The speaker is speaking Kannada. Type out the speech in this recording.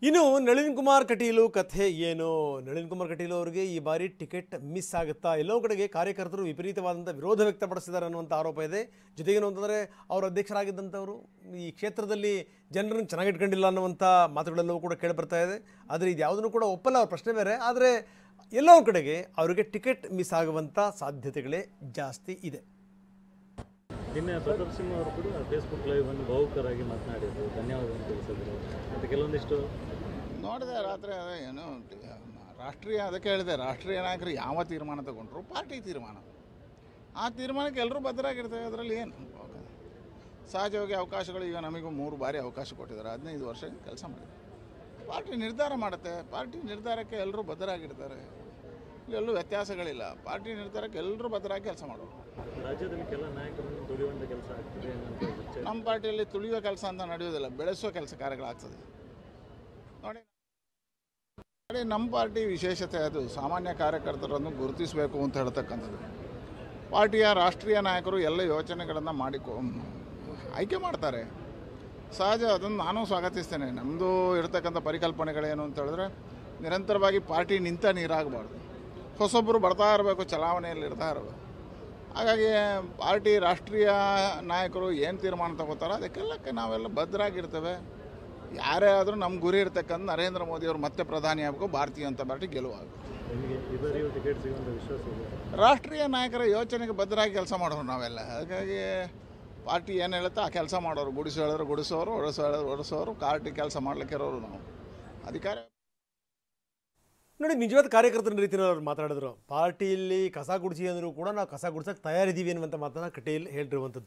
ಇನ್ನು ನಳಿನ್ ಕುಮಾರ್ ಕಟೀಲು ಕಥೆ ಏನು? ನಳಿನ್ ಕುಮಾರ್ ಕಟೀಲು ಅವರಿಗೆ ಈ ಬಾರಿ ಟಿಕೆಟ್ ಮಿಸ್ ಆಗುತ್ತಾ? ಎಲ್ಲೋ ಕಡೆಗೆ ಕಾರ್ಯಕರ್ತರು ವಿಪರೀತವಾದಂಥ ವಿರೋಧ ವ್ಯಕ್ತಪಡಿಸಿದ್ದಾರೆ ಅನ್ನುವಂಥ ಆರೋಪ ಇದೆ. ಜೊತೆಗೇನು ಅಂತಂದರೆ ಅವರು ಅಧ್ಯಕ್ಷರಾಗಿದ್ದಂಥವರು ಈ ಕ್ಷೇತ್ರದಲ್ಲಿ ಜನರನ್ನು ಚೆನ್ನಾಗಿ ಇಟ್ಕೊಂಡಿಲ್ಲ ಅನ್ನುವಂಥ ಮಾತುಗಳೆಲ್ಲವೂ ಕೂಡ ಕೇಳಿ ಬರ್ತಾ ಇದೆ. ಆದರೆ ಇದು ಯಾವುದನ್ನು ಕೂಡ ಒಪ್ಪಲ್ಲ, ಅವ್ರ ಪ್ರಶ್ನೆ ಬೇರೆ. ಆದರೆ ಎಲ್ಲೋ ಕಡೆಗೆ ಅವರಿಗೆ ಟಿಕೆಟ್ ಮಿಸ್ ಆಗುವಂಥ ಸಾಧ್ಯತೆಗಳೇ ಜಾಸ್ತಿ ಇದೆ. ನಿನ್ನೆ ಪ್ರತಾಪ್ ಸಿಂಹ ಅವರು ಕೂಡ ಫೇಸ್ಬುಕ್ ಲೈವ್ ಅನ್ನು ಭಾವುಕರಾಗಿ ಮಾತನಾಡಿದ್ರು, ಧನ್ಯವಾದವನ್ನು ತಿಳಿಸಿದ್ರು. ಮತ್ತು ಕೆಲವೊಂದಿಷ್ಟು ನೋಡಿದೆ ರಾತ್ರಿ. ಏನು ರಾಷ್ಟ್ರೀಯ ಅದಕ್ಕೆ ಹೇಳಿದೆ, ರಾಷ್ಟ್ರೀಯ ನಾಯಕರು ಯಾವ ತೀರ್ಮಾನ ತಗೊಂಡ್ರು ಪಾರ್ಟಿ ತೀರ್ಮಾನ, ಆ ತೀರ್ಮಾನಕ್ಕೆ ಎಲ್ಲರೂ ಬದ್ಧರಾಗಿರ್ತೇವೆ. ಅದರಲ್ಲಿ ಏನು ಸಹಜವಾಗಿ ಅವಕಾಶಗಳು ಈಗ ನಮಗೂ 3 ಬಾರಿ ಅವಕಾಶ ಕೊಟ್ಟಿದ್ದಾರೆ. 15 ವರ್ಷ ಕೆಲಸ ಮಾಡಿದ್ದಾರೆ. ಪಾರ್ಟಿ ನಿರ್ಧಾರ ಮಾಡುತ್ತೆ. ಪಾರ್ಟಿ ನಿರ್ಧಾರಕ್ಕೆ ಎಲ್ಲರೂ ಬದ್ಧರಾಗಿರ್ತಾರೆ. ಎಲ್ಲೂ ವ್ಯತ್ಯಾಸಗಳಿಲ್ಲ. ಪಾರ್ಟಿ ನಿರ್ಧಾರಕ್ಕೆ ಎಲ್ಲರೂ ಬದ್ಧರಾಗಿ ಕೆಲಸ ಮಾಡೋರು. ರಾಜ್ಯದಲ್ಲಿ ಕೆಲ ನಾಯಕರನ್ನು ತುಳಿಯುವಂಥ ಕೆಲಸ ಆಗ್ತಿದೆ ಅನ್ನೋ ನಮ್ಮ ಪಾರ್ಟಿಯಲ್ಲಿ ತುಳಿಯುವ ಕೆಲಸ ಅಂತ ನಡೆಯೋದಿಲ್ಲ, ಬೆಳೆಸುವ ಕೆಲಸ ಕಾರ್ಯಗಳಾಗ್ತದೆ. ನೋಡಿ, ನಮ್ಮ ಪಾರ್ಟಿ ವಿಶೇಷತೆ ಅದು ಸಾಮಾನ್ಯ ಕಾರ್ಯಕರ್ತರನ್ನು ಗುರುತಿಸಬೇಕು ಅಂತ ಹೇಳ್ತಕ್ಕಂಥದ್ದು. ಪಾರ್ಟಿಯ ರಾಷ್ಟ್ರೀಯ ನಾಯಕರು ಎಲ್ಲ ಯೋಚನೆಗಳನ್ನು ಆಯ್ಕೆ ಮಾಡ್ತಾರೆ. ಸಹಜ, ಅದನ್ನು ನಾನು ಸ್ವಾಗತಿಸ್ತೇನೆ. ನಮ್ಮದು ಇರತಕ್ಕಂಥ ಪರಿಕಲ್ಪನೆಗಳೇನು ಅಂತ ಹೇಳಿದ್ರೆ, ನಿರಂತರವಾಗಿ ಪಾರ್ಟಿ ನಿಂತ ನೀರಾಗಬಾರ್ದು, ಹೊಸೊಬ್ಬರು ಬರ್ತಾ ಇರಬೇಕು, ಚಲಾವಣೆಯಲ್ಲಿ ಇರ್ತಾ ಇರಬೇಕು. ಹಾಗಾಗಿ ಪಾರ್ಟಿ ರಾಷ್ಟ್ರೀಯ ನಾಯಕರು ಏನು ತೀರ್ಮಾನ ತಗೋತಾರೋ ಅದಕ್ಕೆಲ್ಲಕ್ಕೆ ನಾವೆಲ್ಲ ಬದ್ಧರಾಗಿರ್ತೇವೆ. ಯಾರೇ ಆದರೂ ನಮ್ಮ ಗುರಿ ಇರ್ತಕ್ಕಂಥ ನರೇಂದ್ರ ಮೋದಿಯವರು ಮತ್ತೆ ಪ್ರಧಾನಿ ಆಗಬೇಕು, ಭಾರತೀಯ ಜನತಾ ಪಾರ್ಟಿ ಗೆಲುವಾಗಬೇಕು. ಟಿಕೆಟ್ ಸಿಗುವಂಥ ವಿಶ್ವಾಸ ಇದೆ. ರಾಷ್ಟ್ರೀಯ ನಾಯಕರ ಯೋಚನೆಗೆ ಬದ್ಧರಾಗಿ ಕೆಲಸ ಮಾಡೋರು ನಾವೆಲ್ಲ. ಹಾಗಾಗಿ ಪಾರ್ಟಿ ಏನು ಹೇಳುತ್ತೋ ಆ ಕೆಲಸ ಮಾಡೋರು. ಗುಡಿಸು ಹೇಳಿದ್ರೆ ಗುಡಿಸೋರು, ಹೊಡಿಸೋರು, ಪಾರ್ಟಿ ಕೆಲಸ ಮಾಡ್ಲಿಕ್ಕೆ ಇರೋರು ನಾವು. ಅಧಿಕಾರ ನೋಡಿ, ನಿಜವಾದ ಕಾರ್ಯಕರ್ತರ ರೀತಿಯಲ್ಲಿ ಅವ್ರು ಮಾತಾಡಿದ್ರು. ಪಾರ್ಟಿಯಲ್ಲಿ ಕಸ ಗುಡಿಸಿ ಅಂದರೂ ಕೂಡ ನಾವು ಕಸ ಗುಡ್ಸೋಕ್ಕೆ ತಯಾರಿದ್ದೀವಿ ಅನ್ನುವಂಥ ಮಾತನ್ನು ಕಟೀಲ್ ಹೇಳಿರುವಂಥದ್ದು.